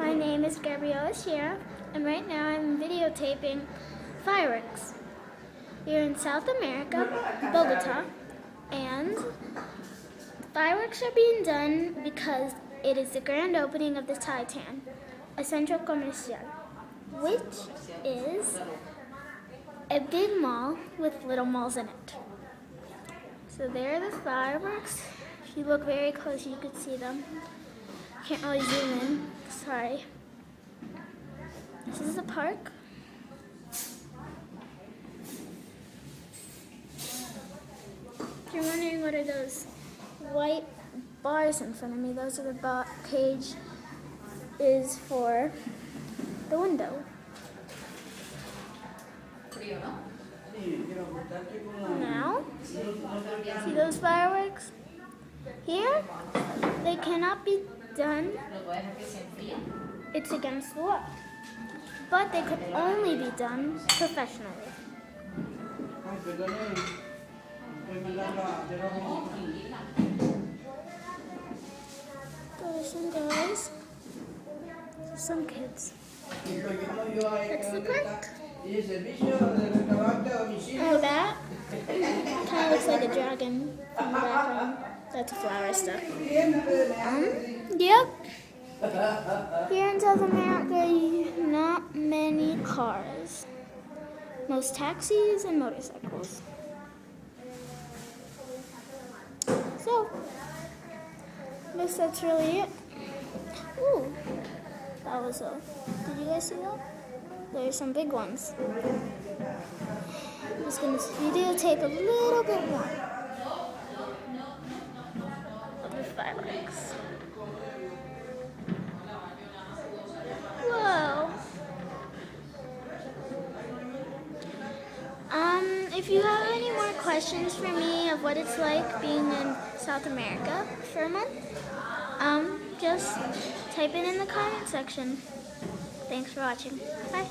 My name is Gabriela Shira, and right now I'm videotaping fireworks. We're in South America, Bogota, and fireworks are being done because it is the grand opening of the Titan, a centro comercial, which is a big mall with little malls in it. So there are the fireworks. If you look very close, you could see them. Can't really zoom in, sorry. This is the park. If you're wondering what are those white bars in front of me, those are the cage is for the window. Now, see those fireworks? Here, they cannot be done. It's against the law. But they could only be done professionally. There are some guys, some kids. That's the park. Oh, that kind of looks like a dragon from the background. That's flower stuff. Yep. Here in South America, not many cars. Most taxis and motorcycles. So, I guess that's really it. Ooh, that was did you guys see that? There's some big ones. I'm just going to videotape a little bit more of the fireworks. Whoa. If you have any more questions for me of what it's like being in South America for a month, just type it in the comment section. Thanks for watching. Bye.